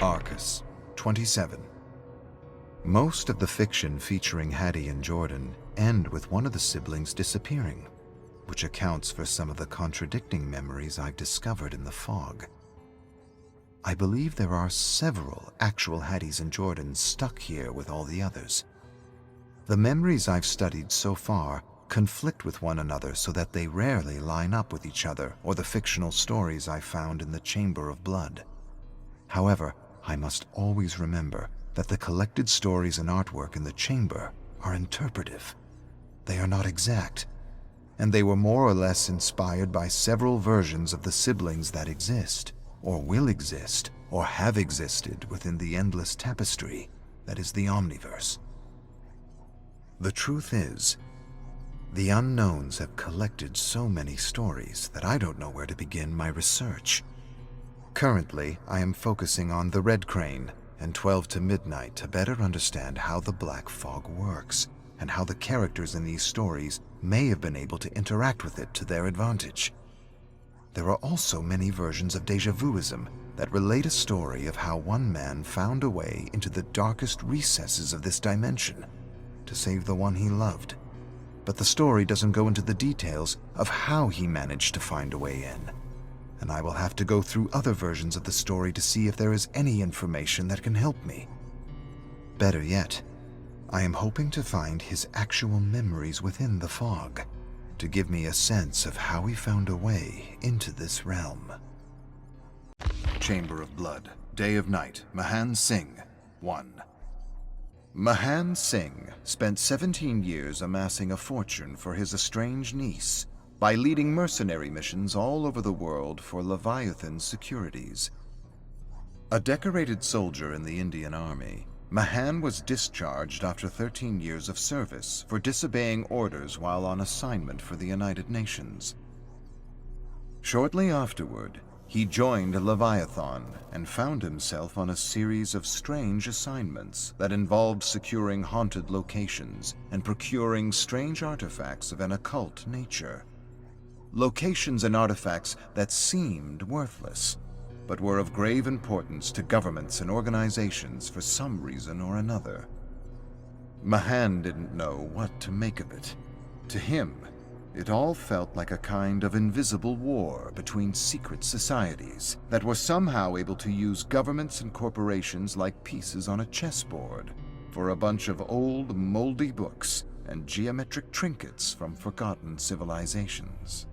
Arcus, 27. Most of the fiction featuring Hattie and Jordan end with one of the siblings disappearing, which accounts for some of the contradicting memories I've discovered in the fog. I believe there are several actual Hatties and Jordans stuck here with all the others. The memories I've studied so far conflict with one another so that they rarely line up with each other or the fictional stories I found in the Chamber of Blood. However, I must always remember that the collected stories and artwork in the chamber are interpretive. They are not exact, and they were more or less inspired by several versions of the siblings that exist, or will exist, or have existed within the endless tapestry that is the Omniverse. The truth is, the unknowns have collected so many stories that I don't know where to begin my research. Currently, I am focusing on the Red Crane and 12 to Midnight to better understand how the Black Fog works and how the characters in these stories may have been able to interact with it to their advantage. There are also many versions of déjà vuism that relate a story of how one man found a way into the darkest recesses of this dimension to save the one he loved. But the story doesn't go into the details of how he managed to find a way in, and I will have to go through other versions of the story to see if there is any information that can help me. Better yet, I am hoping to find his actual memories within the fog, to give me a sense of how he found a way into this realm. Chamber of Blood, Day of Night, Mahan Singh, 1. Mahan Singh spent 17 years amassing a fortune for his estranged niece by leading mercenary missions all over the world for Leviathan Securities. A decorated soldier in the Indian Army, Mahan was discharged after 13 years of service for disobeying orders while on assignment for the United Nations. Shortly afterward, he joined Leviathan and found himself on a series of strange assignments that involved securing haunted locations and procuring strange artifacts of an occult nature. Locations and artifacts that seemed worthless, but were of grave importance to governments and organizations for some reason or another. Mahan didn't know what to make of it. To him, it all felt like a kind of invisible war between secret societies that were somehow able to use governments and corporations like pieces on a chessboard for a bunch of old, moldy books and geometric trinkets from forgotten civilizations.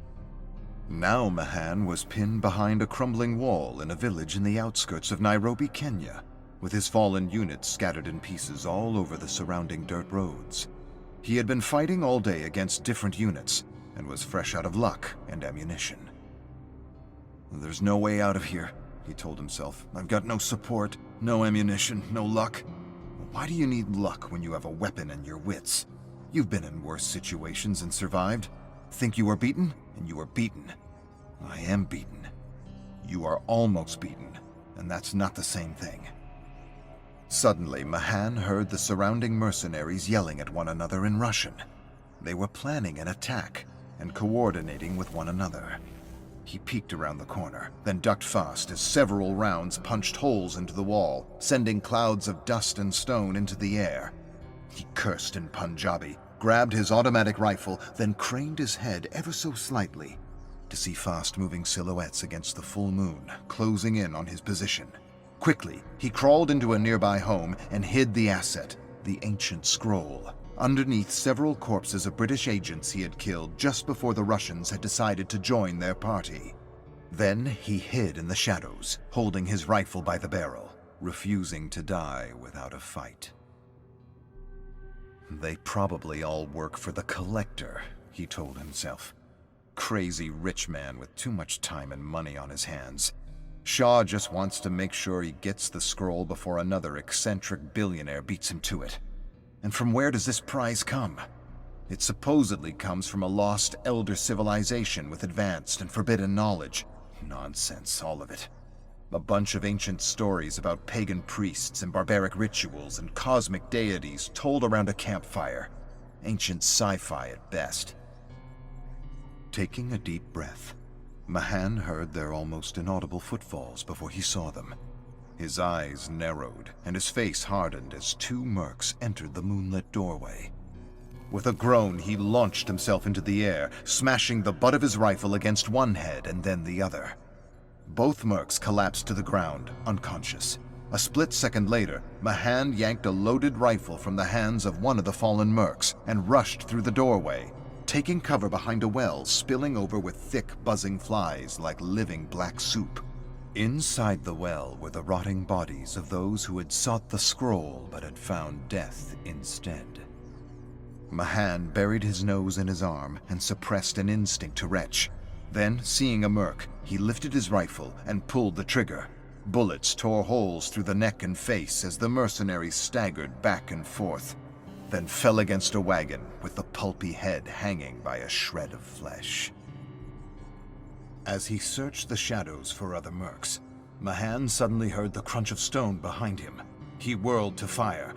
Now Mahan was pinned behind a crumbling wall in a village in the outskirts of Nairobi, Kenya, with his fallen units scattered in pieces all over the surrounding dirt roads. He had been fighting all day against different units and was fresh out of luck and ammunition. "There's no way out of here," he told himself. "I've got no support, no ammunition, no luck." Why do you need luck when you have a weapon and your wits? You've been in worse situations and survived. Think you are beaten, and you are beaten. I am beaten. You are almost beaten, and that's not the same thing. Suddenly, Mahan heard the surrounding mercenaries yelling at one another in Russian. They were planning an attack and coordinating with one another. He peeked around the corner, then ducked fast as several rounds punched holes into the wall, sending clouds of dust and stone into the air. He cursed in Punjabi, grabbed his automatic rifle, then craned his head ever so slightly to see fast-moving silhouettes against the full moon closing in on his position. Quickly, he crawled into a nearby home and hid the asset, the ancient scroll, underneath several corpses of British agents he had killed just before the Russians had decided to join their party. Then he hid in the shadows, holding his rifle by the barrel, refusing to die without a fight. They probably all work for the Collector, he told himself. Crazy rich man with too much time and money on his hands. Shaw just wants to make sure he gets the scroll before another eccentric billionaire beats him to it. And from where does this prize come? It supposedly comes from a lost elder civilization with advanced and forbidden knowledge. Nonsense, all of it. A bunch of ancient stories about pagan priests and barbaric rituals and cosmic deities told around a campfire. Ancient sci-fi at best. Taking a deep breath, Mahan heard their almost inaudible footfalls before he saw them. His eyes narrowed, and his face hardened as two mercs entered the moonlit doorway. With a groan, he launched himself into the air, smashing the butt of his rifle against one head and then the other. Both mercs collapsed to the ground, unconscious. A split second later, Mahan yanked a loaded rifle from the hands of one of the fallen mercs and rushed through the doorway, taking cover behind a well spilling over with thick, buzzing flies like living black soup. Inside the well were the rotting bodies of those who had sought the scroll but had found death instead. Mahan buried his nose in his arm and suppressed an instinct to retch. Then, seeing a merc, he lifted his rifle and pulled the trigger. Bullets tore holes through the neck and face as the mercenary staggered back and forth, then fell against a wagon with the pulpy head hanging by a shred of flesh. As he searched the shadows for other mercs, Mahan suddenly heard the crunch of stone behind him. He whirled to fire,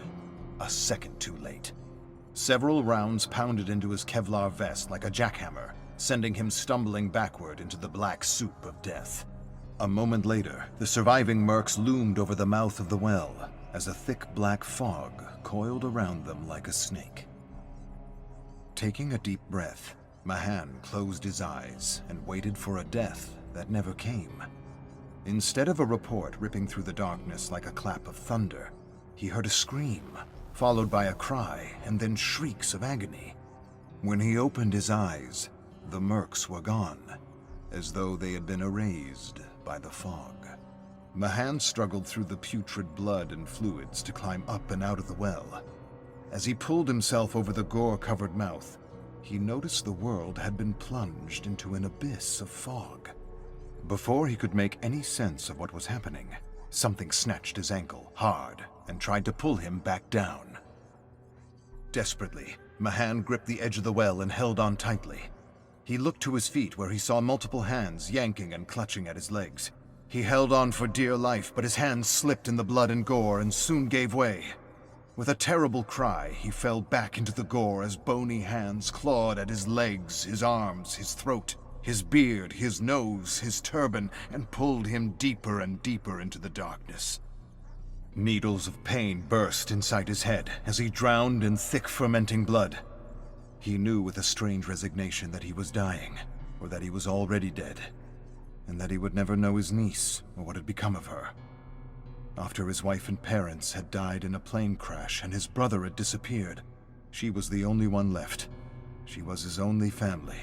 a second too late. Several rounds pounded into his Kevlar vest like a jackhammer, sending him stumbling backward into the black soup of death. A moment later, the surviving mercs loomed over the mouth of the well as a thick black fog coiled around them like a snake. Taking a deep breath, Mahan closed his eyes and waited for a death that never came. Instead of a report ripping through the darkness like a clap of thunder, he heard a scream, followed by a cry and then shrieks of agony. When he opened his eyes, the mercs were gone, as though they had been erased by the fog. Mahan struggled through the putrid blood and fluids to climb up and out of the well. As he pulled himself over the gore-covered mouth, he noticed the world had been plunged into an abyss of fog. Before he could make any sense of what was happening, something snatched his ankle hard and tried to pull him back down. Desperately, Mahan gripped the edge of the well and held on tightly. He looked to his feet where he saw multiple hands yanking and clutching at his legs. He held on for dear life, but his hands slipped in the blood and gore and soon gave way. With a terrible cry, he fell back into the gore as bony hands clawed at his legs, his arms, his throat, his beard, his nose, his turban, and pulled him deeper and deeper into the darkness. Needles of pain burst inside his head as he drowned in thick fermenting blood. He knew with a strange resignation that he was dying, or that he was already dead, and that he would never know his niece or what had become of her. After his wife and parents had died in a plane crash and his brother had disappeared, she was the only one left. She was his only family,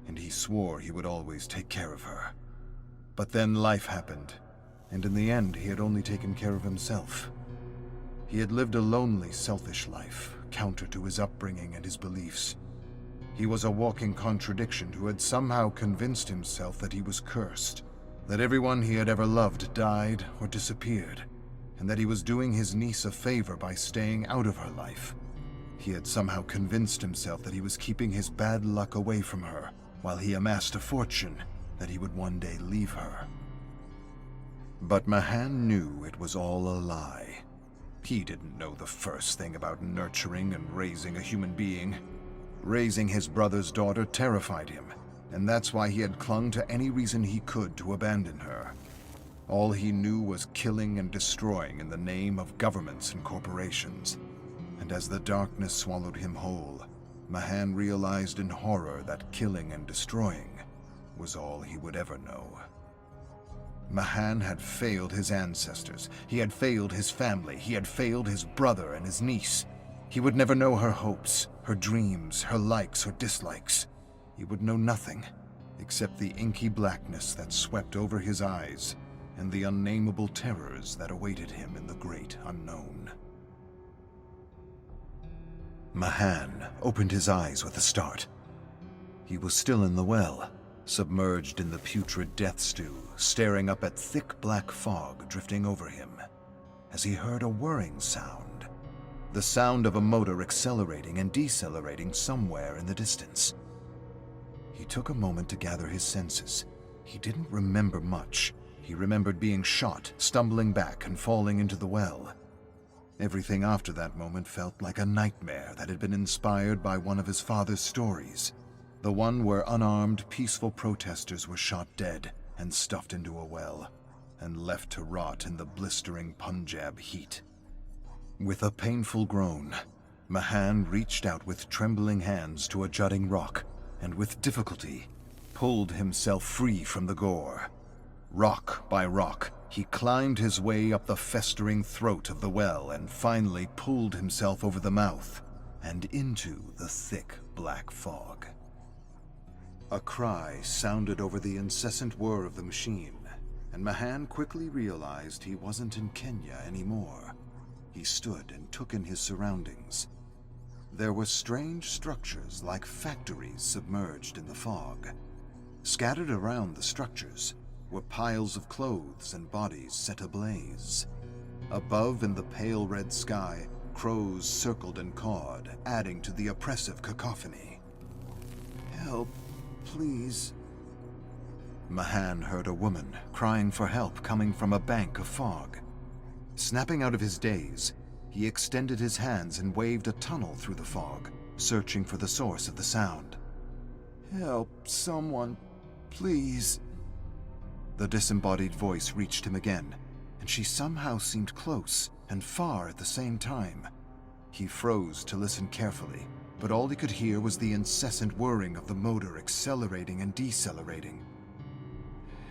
and he swore he would always take care of her. But then life happened, and in the end he had only taken care of himself. He had lived a lonely, selfish life, counter to his upbringing and his beliefs. He was a walking contradiction who had somehow convinced himself that he was cursed, that everyone he had ever loved died or disappeared, and that he was doing his niece a favor by staying out of her life. He had somehow convinced himself that he was keeping his bad luck away from her, while he amassed a fortune that he would one day leave her. But Mahan knew it was all a lie. He didn't know the first thing about nurturing and raising a human being. Raising his brother's daughter terrified him, and that's why he had clung to any reason he could to abandon her. All he knew was killing and destroying in the name of governments and corporations. And as the darkness swallowed him whole, Mahan realized in horror that killing and destroying was all he would ever know. Mahan had failed his ancestors, he had failed his family, he had failed his brother and his niece. He would never know her hopes, her dreams, her likes or dislikes. He would know nothing except the inky blackness that swept over his eyes and the unnameable terrors that awaited him in the great unknown. Mahan opened his eyes with a start. He was still in the well, submerged in the putrid death stew, staring up at thick black fog drifting over him, as he heard a whirring sound, the sound of a motor accelerating and decelerating somewhere in the distance. He took a moment to gather his senses. He didn't remember much. He remembered being shot, stumbling back, and falling into the well. Everything after that moment felt like a nightmare that had been inspired by one of his father's stories, the one where unarmed, peaceful protesters were shot dead and stuffed into a well. and left to rot in the blistering Punjab heat. With a painful groan, Mahan reached out with trembling hands to a jutting rock, and with difficulty pulled himself free from the gore. Rock by rock, he climbed his way up the festering throat of the well and finally pulled himself over the mouth and into the thick black fog. A cry sounded over the incessant whir of the machine, and Mahan quickly realized he wasn't in Kenya anymore. He stood and took in his surroundings. There were strange structures like factories submerged in the fog. Scattered around the structures were piles of clothes and bodies set ablaze. Above in the pale red sky, crows circled and cawed, adding to the oppressive cacophony. "Help, please." Mahan heard a woman crying for help coming from a bank of fog. Snapping out of his daze, he extended his hands and waved a tunnel through the fog, searching for the source of the sound. "Help, someone, please." The disembodied voice reached him again, and she somehow seemed close and far at the same time. He froze to listen carefully, but all he could hear was the incessant whirring of the motor accelerating and decelerating.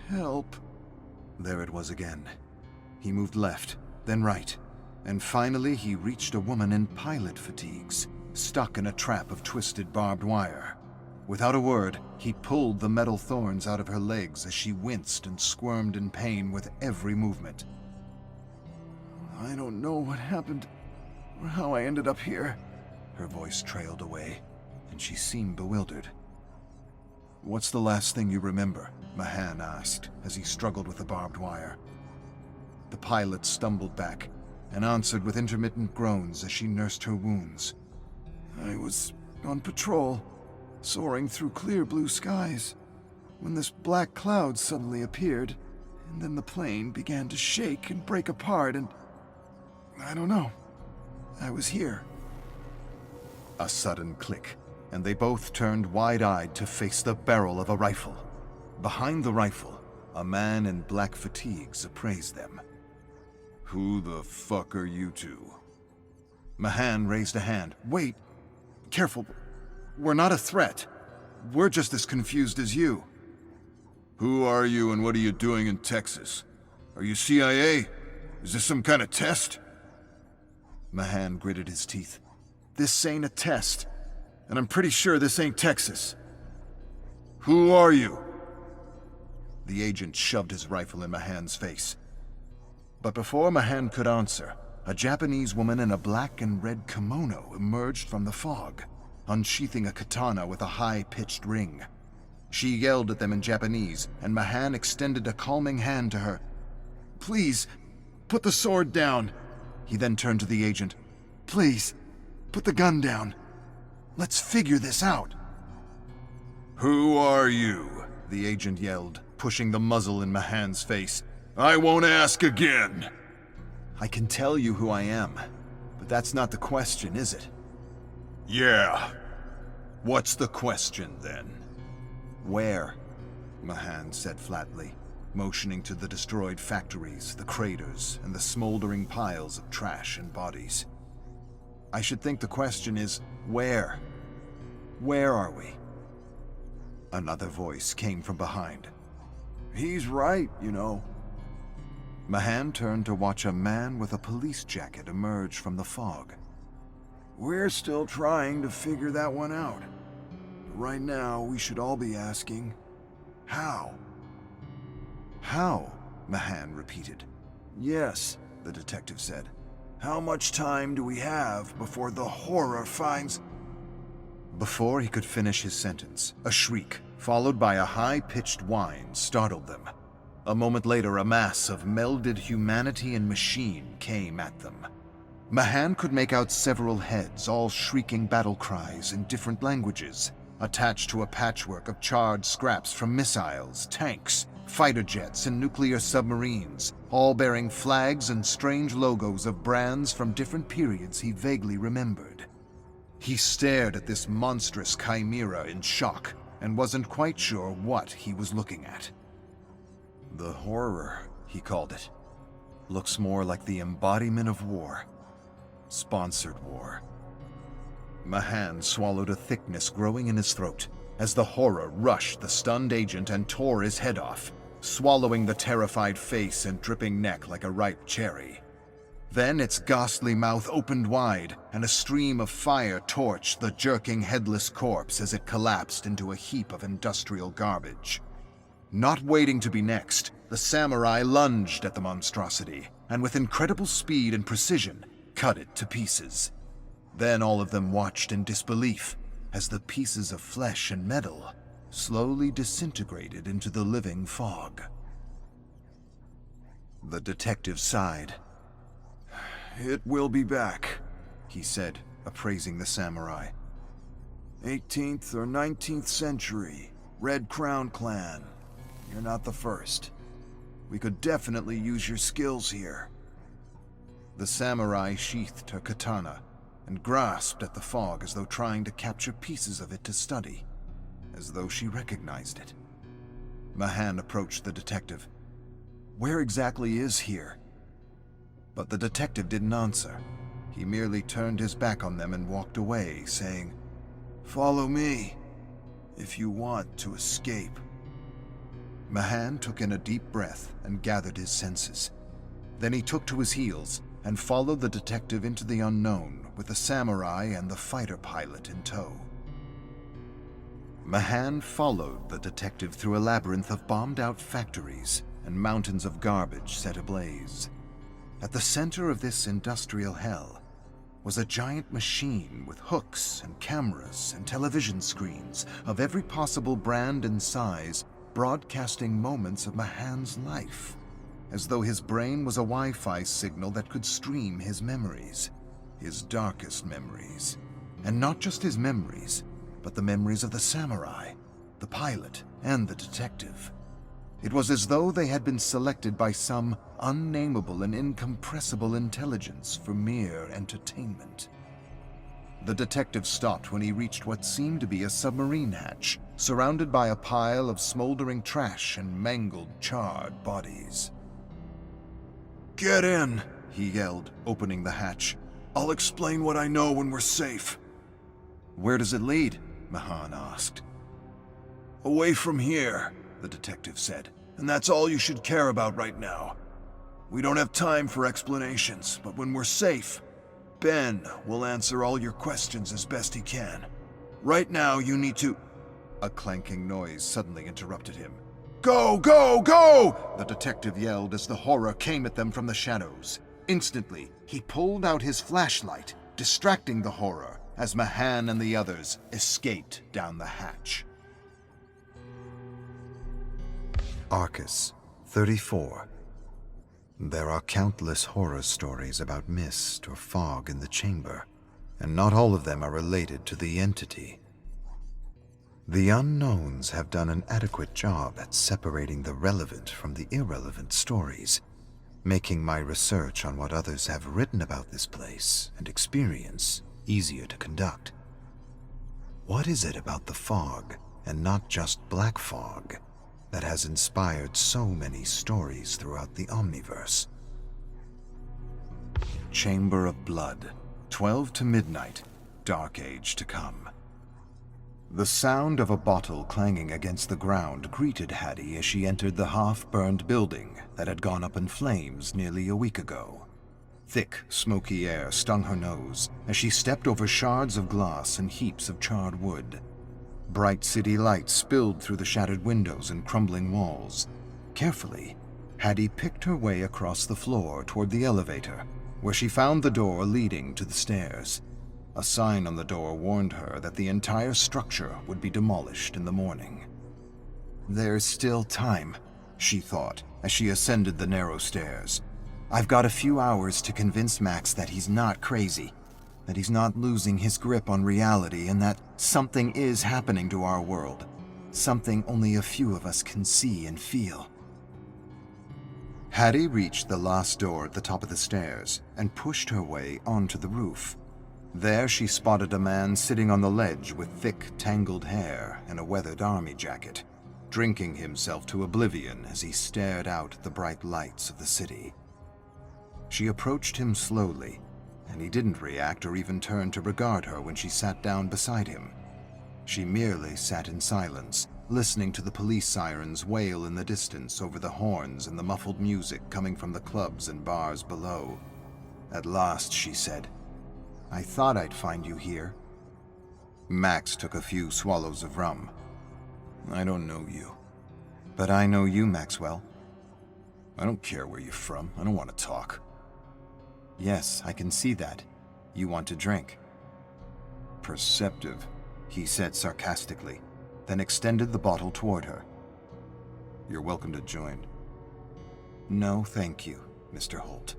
"Help." There it was again. He moved left, then right, and finally he reached a woman in pilot fatigues, stuck in a trap of twisted barbed wire. Without a word, he pulled the metal thorns out of her legs as she winced and squirmed in pain with every movement. "I don't know what happened or how I ended up here." Her voice trailed away, and she seemed bewildered. "What's the last thing you remember?" Mahan asked as he struggled with the barbed wire. The pilot stumbled back and answered with intermittent groans as she nursed her wounds. "I was on patrol, soaring through clear blue skies, when this black cloud suddenly appeared, and then the plane began to shake and break apart, and I don't know. I was here." A sudden click, and they both turned wide-eyed to face the barrel of a rifle. Behind the rifle, a man in black fatigues appraised them. "Who the fuck are you two?" Mahan raised a hand. "Wait! Careful! We're not a threat. We're just as confused as you." "Who are you and what are you doing in Texas? Are you CIA? Is this some kind of test?" Mahan gritted his teeth. "This ain't a test, and I'm pretty sure this ain't Texas." "Who are you?" The agent shoved his rifle in Mahan's face. But before Mahan could answer, a Japanese woman in a black and red kimono emerged from the fog, unsheathing a katana with a high-pitched ring. She yelled at them in Japanese, and Mahan extended a calming hand to her. "Please, put the sword down." He then turned to the agent. "Please, put the gun down. Let's figure this out." "Who are you?" the agent yelled, pushing the muzzle in Mahan's face. "I won't ask again." "I can tell you who I am, but that's not the question, is it?" "Yeah. What's the question, then?" "Where?" Mahan said flatly, motioning to the destroyed factories, the craters, and the smoldering piles of trash and bodies. "I should think the question is, where? Where are we?" Another voice came from behind. "He's right, you know." Mahan turned to watch a man with a police jacket emerge from the fog. "We're still trying to figure that one out. Right now, we should all be asking, how?" "How?" Mahan repeated. "Yes," the detective said. "How much time do we have before the horror finds—" Before he could finish his sentence, a shriek, followed by a high-pitched whine, startled them. A moment later, a mass of melded humanity and machine came at them. Mahan could make out several heads, all shrieking battle cries in different languages, attached to a patchwork of charred scraps from missiles, tanks, fighter jets, and nuclear submarines, all bearing flags and strange logos of brands from different periods he vaguely remembered. He stared at this monstrous chimera in shock and wasn't quite sure what he was looking at. "The horror," he called it. Looks more like the embodiment of war. Sponsored war. Mahan swallowed a thickness growing in his throat as the horror rushed the stunned agent and tore his head off, swallowing the terrified face and dripping neck like a ripe cherry. Then its ghastly mouth opened wide, and a stream of fire torched the jerking headless corpse as it collapsed into a heap of industrial garbage. Not waiting to be next, the samurai lunged at the monstrosity, and with incredible speed and precision, cut it to pieces. Then all of them watched in disbelief as the pieces of flesh and metal slowly disintegrated into the living fog. The detective sighed. "It will be back," he said, appraising the samurai. 18th or 19th century, Red Crown clan. You're not the first. We could definitely use your skills here. The samurai sheathed her katana and grasped at the fog as though trying to capture pieces of it to study, as though she recognized it. Mahan approached the detective. "Where exactly is here?" But the detective didn't answer. He merely turned his back on them and walked away, saying, "Follow me, if you want to escape." Mahan took in a deep breath and gathered his senses. Then he took to his heels and followed the detective into the unknown, with the samurai and the fighter pilot in tow. Mahan followed the detective through a labyrinth of bombed-out factories and mountains of garbage set ablaze. At the center of this industrial hell was a giant machine with hooks and cameras and television screens of every possible brand and size, broadcasting moments of Mahan's life, as though his brain was a Wi-Fi signal that could stream his memories, his darkest memories. And not just his memories, but the memories of the samurai, the pilot, and the detective. It was as though they had been selected by some unnameable and incompressible intelligence for mere entertainment. The detective stopped when he reached what seemed to be a submarine hatch, surrounded by a pile of smoldering trash and mangled, charred bodies. "Get in," he yelled, opening the hatch. "I'll explain what I know when we're safe." "Where does it lead?" Mahan asked. "Away from here," the detective said, "and that's all you should care about right now. We don't have time for explanations, but when we're safe, Ben will answer all your questions as best he can. Right now, you need to—" A clanking noise suddenly interrupted him. "Go, go, go!" the detective yelled as the horror came at them from the shadows. Instantly, he pulled out his flashlight, distracting the horror as Mahan and the others escaped down the hatch. Arcus, 34. There are countless horror stories about mist or fog in the chamber, and not all of them are related to the entity. The unknowns have done an adequate job at separating the relevant from the irrelevant stories, making my research on what others have written about this place and experience easier to conduct. What is it about the fog, and not just black fog, that has inspired so many stories throughout the Omniverse? Chamber of Blood, 12 to midnight, dark age to come. The sound of a bottle clanging against the ground greeted Hattie as she entered the half-burned building that had gone up in flames nearly a week ago. Thick, smoky air stung her nose as she stepped over shards of glass and heaps of charred wood. Bright city lights spilled through the shattered windows and crumbling walls. Carefully, Hattie picked her way across the floor toward the elevator, where she found the door leading to the stairs. A sign on the door warned her that the entire structure would be demolished in the morning. There's still time, she thought as she ascended the narrow stairs. I've got a few hours to convince Max that he's not crazy, that he's not losing his grip on reality, and that something is happening to our world, something only a few of us can see and feel. Hattie reached the last door at the top of the stairs and pushed her way onto the roof. There she spotted a man sitting on the ledge with thick, tangled hair and a weathered army jacket. drinking himself to oblivion as he stared out at the bright lights of the city. She approached him slowly, and he didn't react or even turn to regard her when she sat down beside him. She merely sat in silence, listening to the police sirens wail in the distance over the horns and the muffled music coming from the clubs and bars below. At last, she said, "I thought I'd find you here." Max took a few swallows of rum. "I don't know you." "But I know you, Maxwell." "I don't care where you're from. I don't want to talk." "Yes, I can see that. You want to drink." "Perceptive," he said sarcastically, then extended the bottle toward her. "You're welcome to join." "No, thank you, Mr. Holt."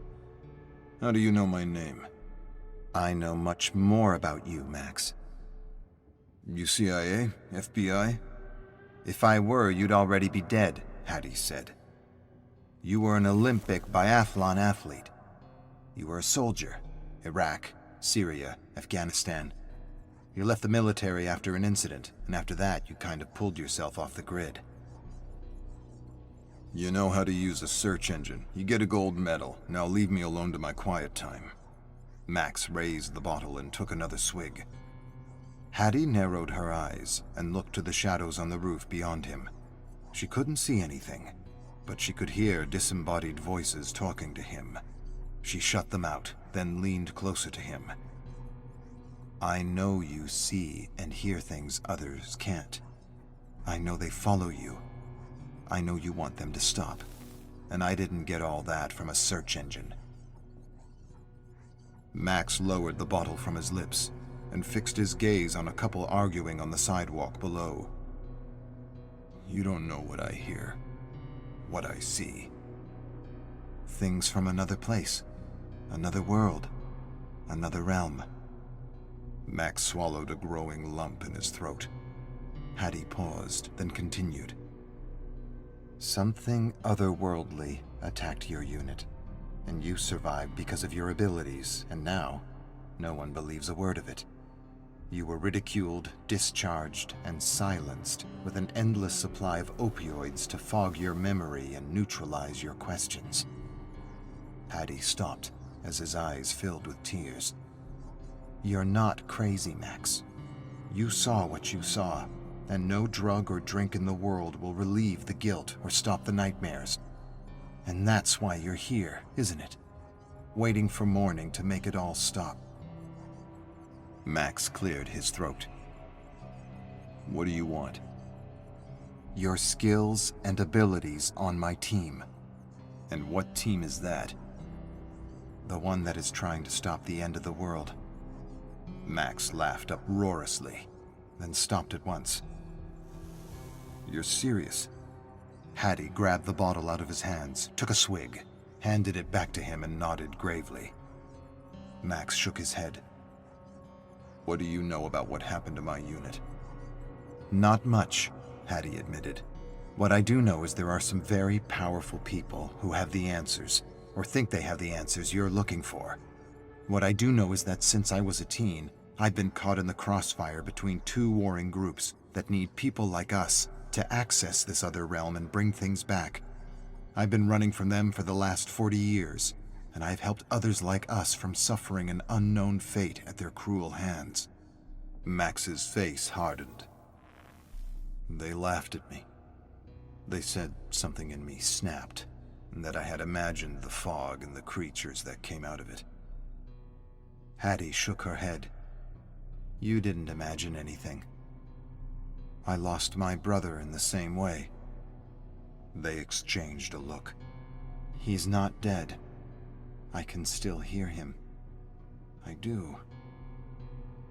"How do you know my name?" "I know much more about you, Max." "You CIA? FBI? "If I were, you'd already be dead," Hattie said. "You were an Olympic biathlon athlete. You were a soldier. Iraq, Syria, Afghanistan. You left the military after an incident, and after that you kind of pulled yourself off the grid." "You know how to use a search engine. You get a gold medal. Now leave me alone to my quiet time." Max raised the bottle and took another swig. Hattie narrowed her eyes and looked to the shadows on the roof beyond him. She couldn't see anything, but she could hear disembodied voices talking to him. She shut them out, then leaned closer to him. "I know you see and hear things others can't. I know they follow you. I know you want them to stop. And I didn't get all that from a search engine." Max lowered the bottle from his lips and fixed his gaze on a couple arguing on the sidewalk below. "You don't know what I hear, what I see. Things from another place, another world, another realm." Max swallowed a growing lump in his throat. Hattie paused, then continued. "Something otherworldly attacked your unit, and you survived because of your abilities, and now no one believes a word of it. You were ridiculed, discharged, and silenced with an endless supply of opioids to fog your memory and neutralize your questions." Hattie stopped as his eyes filled with tears. "You're not crazy, Max. You saw what you saw, and no drug or drink in the world will relieve the guilt or stop the nightmares. And that's why you're here, isn't it? Waiting for morning to make it all stop." Max cleared his throat. "What do you want?" "Your skills and abilities on my team." "And what team is that?" "The one that is trying to stop the end of the world." Max laughed uproariously, then stopped at once. "You're serious?" Hattie grabbed the bottle out of his hands, took a swig, handed it back to him, and nodded gravely. Max shook his head. "What do you know about what happened to my unit?" "Not much," Hattie admitted. "What I do know is there are some very powerful people who have the answers, or think they have the answers you're looking for. What I do know is that since I was a teen, I've been caught in the crossfire between two warring groups that need people like us to access this other realm and bring things back. I've been running from them for the last 40 years, and I've helped others like us from suffering an unknown fate at their cruel hands." Max's face hardened. "They laughed at me. They said something in me snapped, and that I had imagined the fog and the creatures that came out of it." Hattie shook her head. "You didn't imagine anything. I lost my brother in the same way." They exchanged a look. "He's not dead. I can still hear him. I do.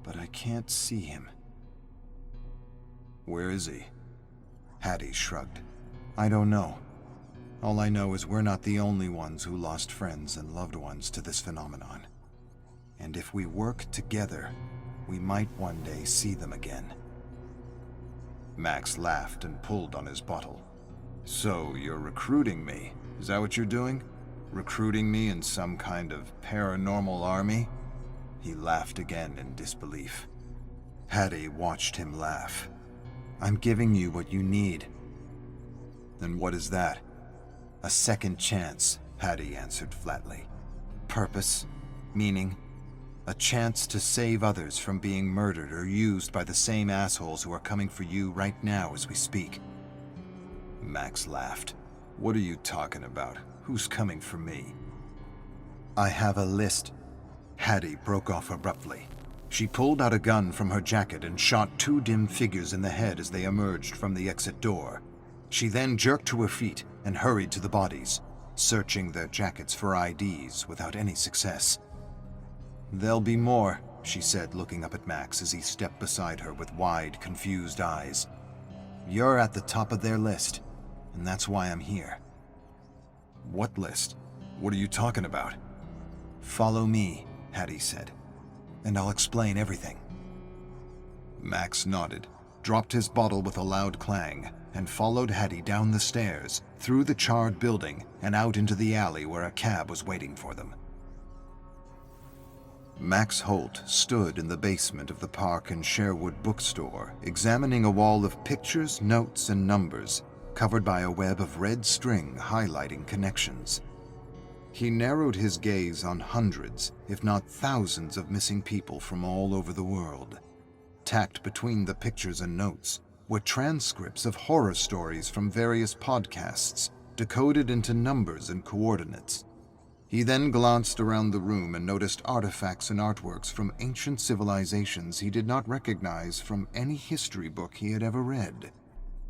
But I can't see him." "Where is he?" Hattie shrugged. "I don't know. All I know is we're not the only ones who lost friends and loved ones to this phenomenon. And if we work together, we might one day see them again." Max laughed and pulled on his bottle. "So you're recruiting me? Is that what you're doing? Recruiting me in some kind of paranormal army?" He laughed again in disbelief. Hattie watched him laugh. "I'm giving you what you need. And what is that? A second chance, Hattie answered flatly. Purpose, meaning, a chance to save others from being murdered or used by the same assholes who are coming for you right now as we speak. Max laughed. What are you talking about? Who's coming for me? I have a list. Hattie broke off abruptly. She pulled out a gun from her jacket and shot 2 dim figures in the head as they emerged from the exit door. She then jerked to her feet and hurried to the bodies, searching their jackets for IDs without any success. There'll be more, she said, looking up at Max as he stepped beside her with wide, confused eyes. You're at the top of their list, and that's why I'm here. What list? What are you talking about? Follow me, Hattie said, and I'll explain everything. Max nodded, dropped his bottle with a loud clang, and followed Hattie down the stairs, through the charred building, and out into the alley where a cab was waiting for them. Max Holt stood in the basement of the Park and Sherwood bookstore, examining a wall of pictures, notes, and numbers, covered by a web of red string highlighting connections. He narrowed his gaze on hundreds, if not thousands, of missing people from all over the world. Tacked between the pictures and notes were transcripts of horror stories from various podcasts, decoded into numbers and coordinates. He then glanced around the room and noticed artifacts and artworks from ancient civilizations he did not recognize from any history book he had ever read,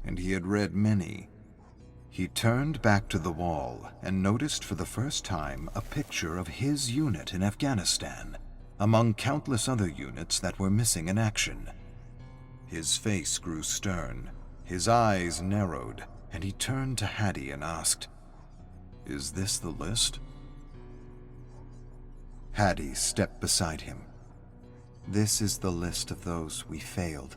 and he had read many. He turned back to the wall and noticed for the first time a picture of his unit in Afghanistan, among countless other units that were missing in action. His face grew stern, his eyes narrowed, and he turned to Hattie and asked, "Is this the list?" Hattie stepped beside him. "This is the list of those we failed."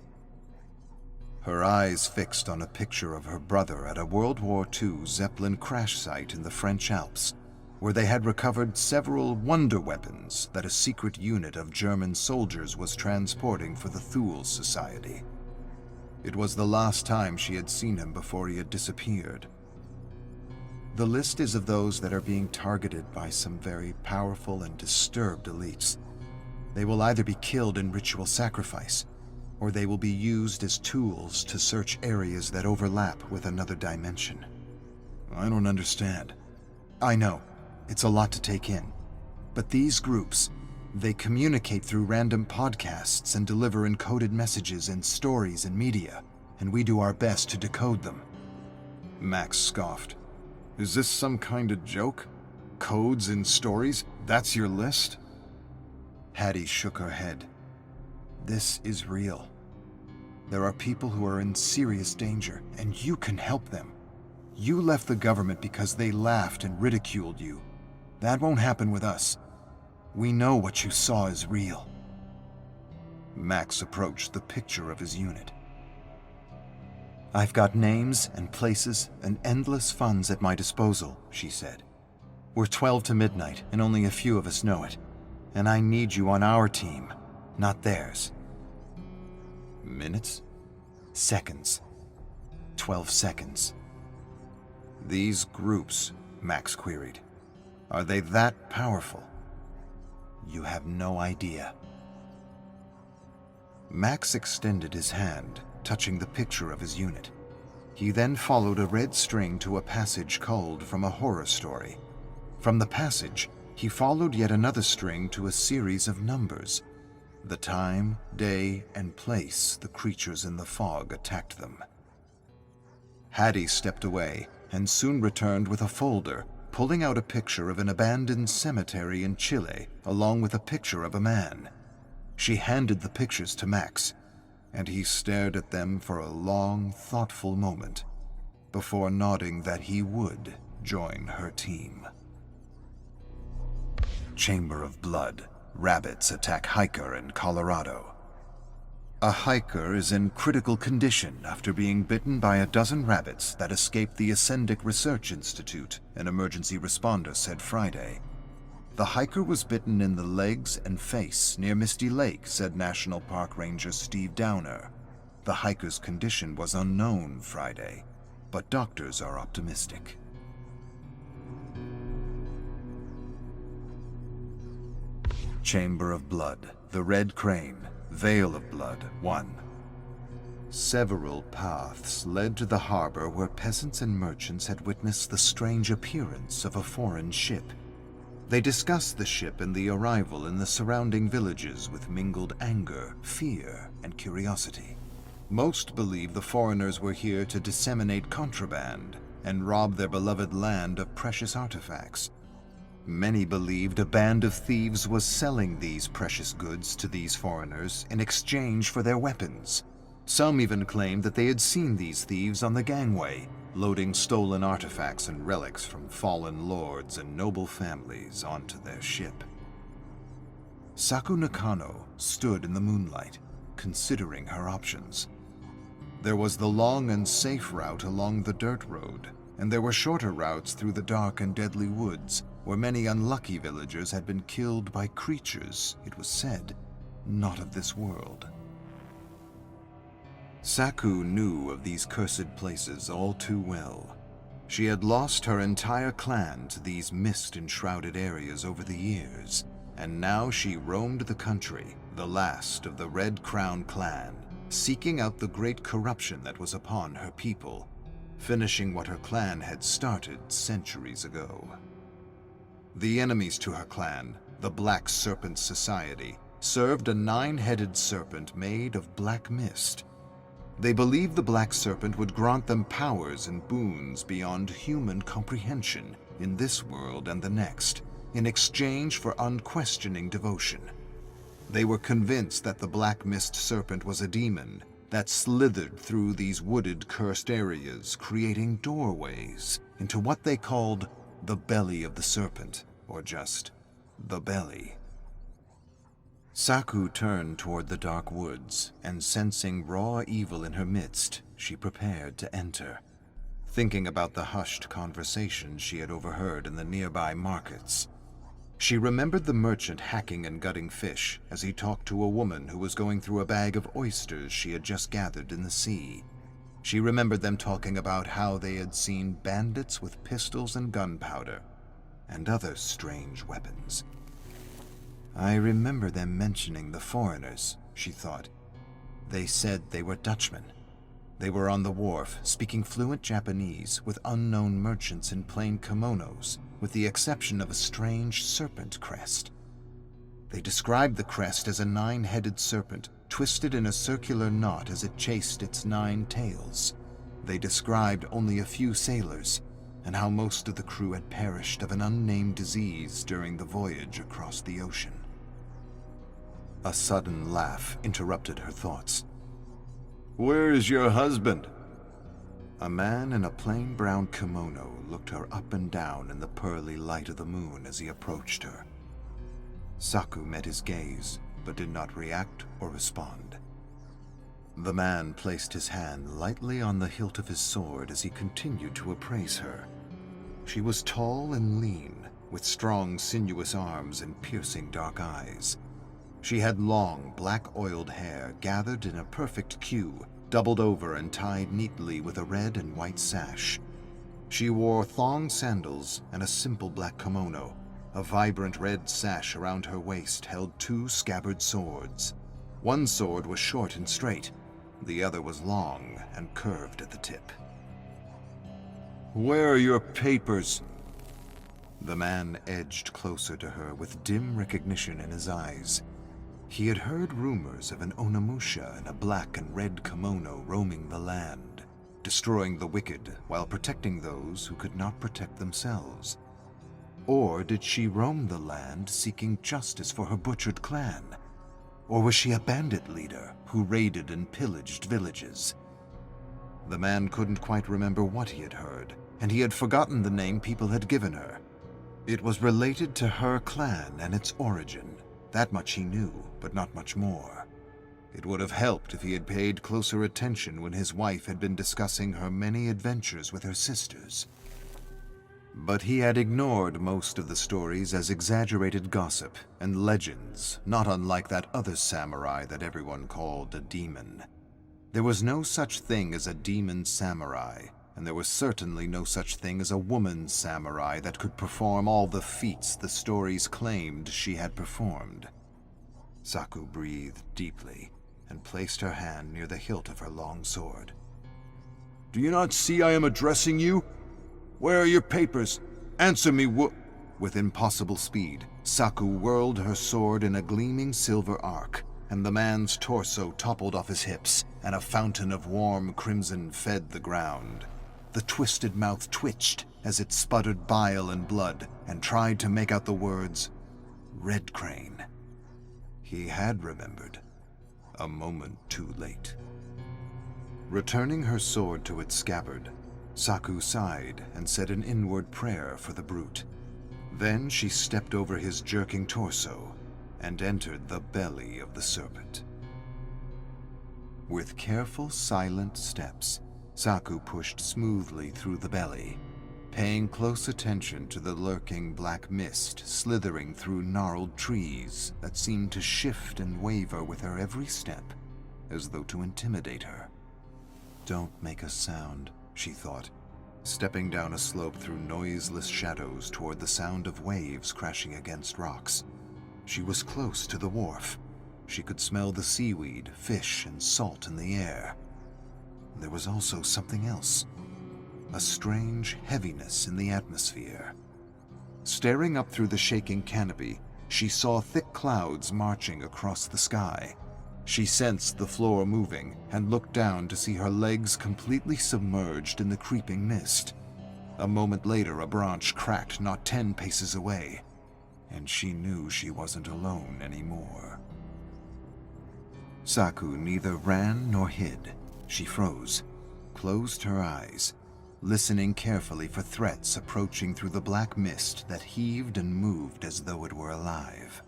Her eyes fixed on a picture of her brother at a World War II Zeppelin crash site in the French Alps, where they had recovered several wonder weapons that a secret unit of German soldiers was transporting for the Thule Society. It was the last time she had seen him before he had disappeared. The list is of those that are being targeted by some very powerful and disturbed elites. They will either be killed in ritual sacrifice, or they will be used as tools to search areas that overlap with another dimension. I don't understand. I know. It's a lot to take in. But these groups, they communicate through random podcasts and deliver encoded messages in stories and media, and we do our best to decode them. Max scoffed. Is this some kind of joke? Codes in stories? That's your list? Hattie shook her head. This is real. There are people who are in serious danger, and you can help them. You left the government because they laughed and ridiculed you. That won't happen with us. We know what you saw is real. Max approached the picture of his unit. I've got names and places and endless funds at my disposal, she said. We're 12 to midnight, and only a few of us know it. And I need you on our team, not theirs. Minutes? Seconds. 12 seconds. These groups, Max queried. Are they that powerful? You have no idea. Max extended his hand, touching the picture of his unit. He then followed a red string to a passage culled from a horror story. From the passage, he followed yet another string to a series of numbers. The time, day, and place the creatures in the fog attacked them. Hattie stepped away and soon returned with a folder, pulling out a picture of an abandoned cemetery in Chile, along with a picture of a man. She handed the pictures to Max, and he stared at them for a long, thoughtful moment, before nodding that he would join her team. Chamber of Blood. Rabbits attack hiker in Colorado. A hiker is in critical condition after being bitten by a dozen rabbits that escaped the Ascendic Research Institute, an emergency responder said Friday. The hiker was bitten in the legs and face near Misty Lake, said National Park Ranger Steve Downer. The hiker's condition was unknown Friday. but doctors are optimistic. Chamber of Blood, the Red Crane, Veil of Blood, 1. Several paths led to the harbor where peasants and merchants had witnessed the strange appearance of a foreign ship. They discussed the ship and the arrival in the surrounding villages with mingled anger, fear, and curiosity. Most believed the foreigners were here to disseminate contraband and rob their beloved land of precious artifacts. Many believed a band of thieves was selling these precious goods to these foreigners in exchange for their weapons. Some even claimed that they had seen these thieves on the gangway, loading stolen artifacts and relics from fallen lords and noble families onto their ship. Saku Nakano stood in the moonlight, considering her options. There was the long and safe route along the dirt road, and there were shorter routes through the dark and deadly woods, where many unlucky villagers had been killed by creatures, it was said, not of this world. Saku knew of these cursed places all too well. She had lost her entire clan to these mist-enshrouded areas over the years, and now she roamed the country, the last of the Red Crown clan, seeking out the great corruption that was upon her people, finishing what her clan had started centuries ago. The enemies to her clan, the Black Serpent Society, served a 9-headed serpent made of black mist. They believed the Black Serpent would grant them powers and boons beyond human comprehension in this world and the next, in exchange for unquestioning devotion. They were convinced that the Black Mist Serpent was a demon that slithered through these wooded, cursed areas, creating doorways into what they called the belly of the serpent, or just the belly. Saku turned toward the dark woods, and sensing raw evil in her midst, she prepared to enter, thinking about the hushed conversations she had overheard in the nearby markets. She remembered the merchant hacking and gutting fish as he talked to a woman who was going through a bag of oysters she had just gathered in the sea. She remembered them talking about how they had seen bandits with pistols and gunpowder, and other strange weapons. I remember them mentioning the foreigners, she thought. They said they were Dutchmen. They were on the wharf, speaking fluent Japanese with unknown merchants in plain kimonos, with the exception of a strange serpent crest. They described the crest as a 9-headed serpent, twisted in a circular knot as it chased its 9 tails. They described only a few sailors, and how most of the crew had perished of an unnamed disease during the voyage across the ocean. A sudden laugh interrupted her thoughts. "Where is your husband?" A man in a plain brown kimono looked her up and down in the pearly light of the moon as he approached her. Saku met his gaze, but did not react or respond. The man placed his hand lightly on the hilt of his sword as he continued to appraise her. She was tall and lean, with strong, sinuous arms and piercing dark eyes. She had long, black-oiled hair gathered in a perfect queue, doubled over and tied neatly with a red and white sash. She wore thong sandals and a simple black kimono. A vibrant red sash around her waist held 2 scabbard swords. One sword was short and straight. The other was long and curved at the tip. "Where are your papers?" The man edged closer to her with dim recognition in his eyes. He had heard rumors of an Onimusha in a black and red kimono roaming the land, destroying the wicked while protecting those who could not protect themselves. Or did she roam the land seeking justice for her butchered clan? Or was she a bandit leader who raided and pillaged villages? The man couldn't quite remember what he had heard, and he had forgotten the name people had given her. It was related to her clan and its origin. That much he knew, but not much more. It would have helped if he had paid closer attention when his wife had been discussing her many adventures with her sisters. But he had ignored most of the stories as exaggerated gossip and legends, not unlike that other samurai that everyone called a demon. There was no such thing as a demon samurai, and there was certainly no such thing as a woman samurai that could perform all the feats the stories claimed she had performed. Saku breathed deeply and placed her hand near the hilt of her long sword. "Do you not see I am addressing you? Where are your papers? Answer me, With impossible speed, Saku whirled her sword in a gleaming silver arc, and the man's torso toppled off his hips, and a fountain of warm crimson fed the ground. The twisted mouth twitched as it sputtered bile and blood and tried to make out the words, "Red Crane." He had remembered, a moment too late. Returning her sword to its scabbard, Saku sighed and said an inward prayer for the brute. Then she stepped over his jerking torso and entered the belly of the serpent. With careful, silent steps, Saku pushed smoothly through the belly, paying close attention to the lurking black mist slithering through gnarled trees that seemed to shift and waver with her every step, as though to intimidate her. "Don't make a sound," she thought, stepping down a slope through noiseless shadows toward the sound of waves crashing against rocks. She was close to the wharf. She could smell the seaweed, fish, and salt in the air. There was also something else, a strange heaviness in the atmosphere. Staring up through the shaking canopy, she saw thick clouds marching across the sky. She sensed the floor moving and looked down to see her legs completely submerged in the creeping mist. A moment later, a branch cracked not 10 paces away, and she knew she wasn't alone anymore. Saku neither ran nor hid. She froze, closed her eyes, listening carefully for threats approaching through the black mist that heaved and moved as though it were alive.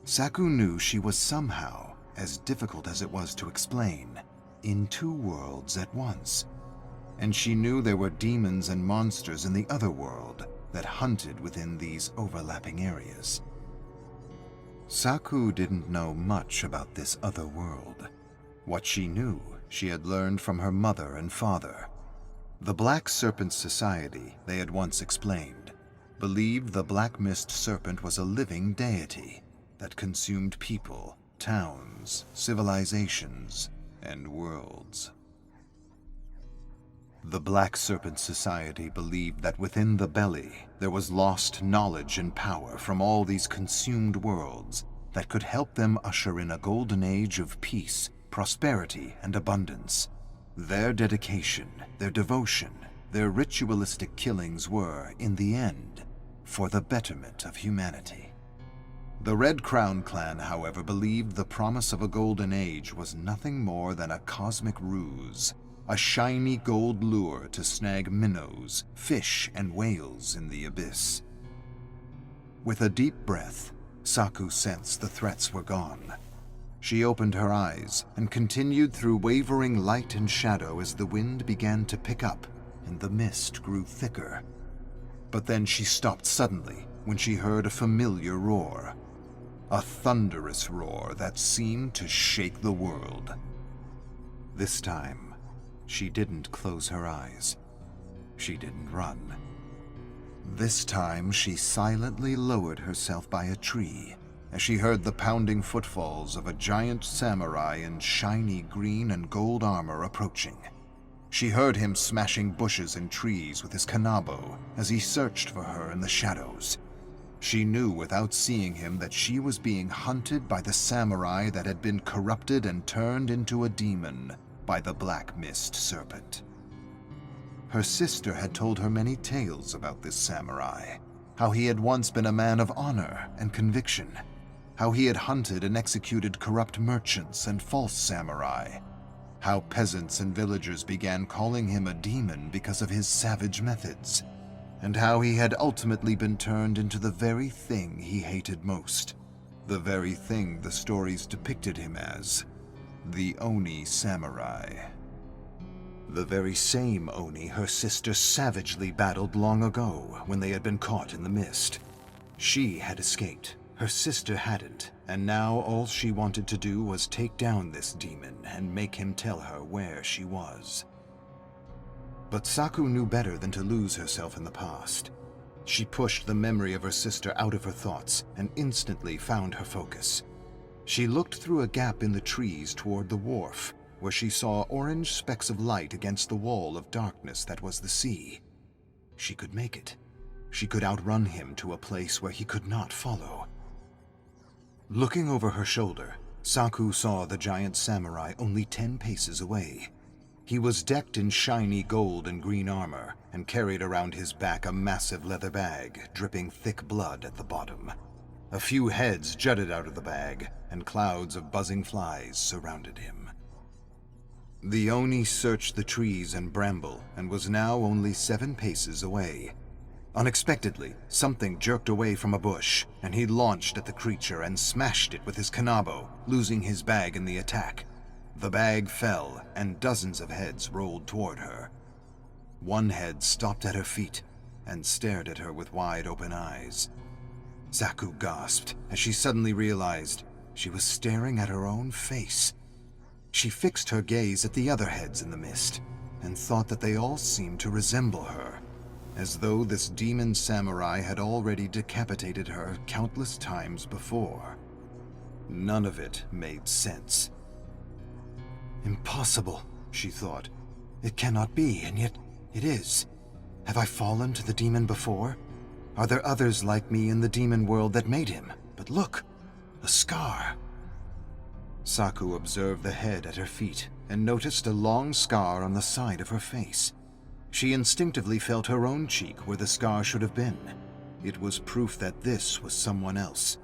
Saku knew she was somehow, as difficult as it was to explain, in 2 worlds at once, and she knew there were demons and monsters in the other world that hunted within these overlapping areas. Saku didn't know much about this other world. What she knew, she had learned from her mother and father. The Black Serpent Society, they had once explained, believed the Black Mist Serpent was a living deity that consumed people, towns, civilizations, and worlds. The Black Serpent Society believed that within the belly there was lost knowledge and power from all these consumed worlds that could help them usher in a golden age of peace, prosperity, and abundance. Their dedication, their devotion, their ritualistic killings were, in the end, for the betterment of humanity. The Red Crown clan, however, believed the promise of a golden age was nothing more than a cosmic ruse, a shiny gold lure to snag minnows, fish, and whales in the abyss. With a deep breath, Saku sensed the threats were gone. She opened her eyes and continued through wavering light and shadow as the wind began to pick up and the mist grew thicker. But then she stopped suddenly when she heard a familiar roar, a thunderous roar that seemed to shake the world. This time, she didn't close her eyes. She didn't run. This time, she silently lowered herself by a tree as she heard the pounding footfalls of a giant samurai in shiny green and gold armor approaching. She heard him smashing bushes and trees with his kanabo as he searched for her in the shadows. She knew without seeing him that she was being hunted by the samurai that had been corrupted and turned into a demon by the Black Mist Serpent. Her sister had told her many tales about this samurai, how he had once been a man of honor and conviction, how he had hunted and executed corrupt merchants and false samurai, how peasants and villagers began calling him a demon because of his savage methods, and how he had ultimately been turned into the very thing he hated most, the very thing the stories depicted him as, the Oni Samurai. The very same Oni her sister savagely battled long ago when they had been caught in the mist. She had escaped, her sister hadn't, and now all she wanted to do was take down this demon and make him tell her where she was. But Saku knew better than to lose herself in the past. She pushed the memory of her sister out of her thoughts and instantly found her focus. She looked through a gap in the trees toward the wharf, where she saw orange specks of light against the wall of darkness that was the sea. She could make it. She could outrun him to a place where he could not follow. Looking over her shoulder, Saku saw the giant samurai only 10 paces away. He was decked in shiny gold and green armor and carried around his back a massive leather bag dripping thick blood at the bottom. A few heads jutted out of the bag, and clouds of buzzing flies surrounded him. The Oni searched the trees and bramble and was now only 7 paces away. Unexpectedly, something jerked away from a bush, and he launched at the creature and smashed it with his kanabo, losing his bag in the attack. The bag fell, and dozens of heads rolled toward her. One head stopped at her feet and stared at her with wide-open eyes. Saku gasped as she suddenly realized she was staring at her own face. She fixed her gaze at the other heads in the mist and thought that they all seemed to resemble her, as though this demon samurai had already decapitated her countless times before. None of it made sense. Impossible, she thought. It cannot be, and yet it is. Have I fallen to the demon before? Are there others like me in the demon world that made him? But look, a scar. Saku observed the head at her feet and noticed a long scar on the side of her face. She instinctively felt her own cheek where the scar should have been. It was proof that this was someone else,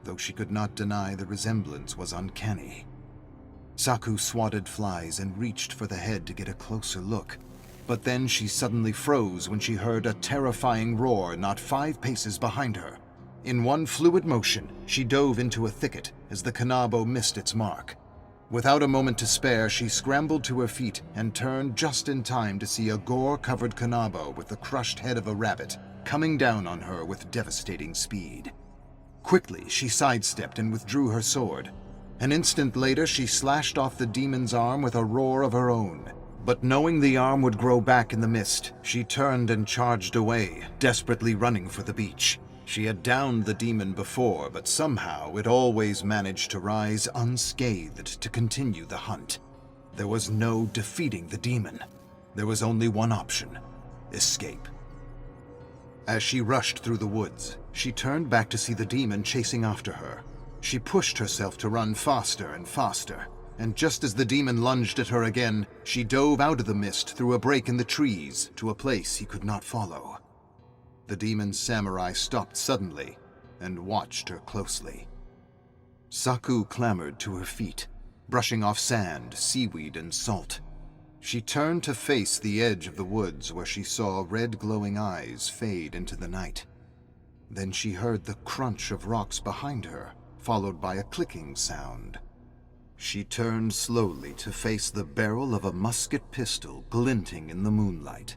though she could not deny the resemblance was uncanny. Saku swatted flies and reached for the head to get a closer look, but then she suddenly froze when she heard a terrifying roar not 5 paces behind her. In one fluid motion, she dove into a thicket as the kanabo missed its mark. Without a moment to spare, she scrambled to her feet and turned just in time to see a gore-covered kanabo with the crushed head of a rabbit coming down on her with devastating speed. Quickly, she sidestepped and withdrew her sword. An instant later, she slashed off the demon's arm with a roar of her own. But knowing the arm would grow back in the mist, she turned and charged away, desperately running for the beach. She had downed the demon before, but somehow it always managed to rise unscathed to continue the hunt. There was no defeating the demon. There was only one option: escape. As she rushed through the woods, she turned back to see the demon chasing after her. She pushed herself to run faster and faster, and just as the demon lunged at her again, she dove out of the mist through a break in the trees to a place he could not follow. The demon samurai stopped suddenly and watched her closely. Saku clambered to her feet, brushing off sand, seaweed, and salt. She turned to face the edge of the woods where she saw red glowing eyes fade into the night. Then she heard the crunch of rocks behind her, followed by a clicking sound. She turned slowly to face the barrel of a musket pistol glinting in the moonlight.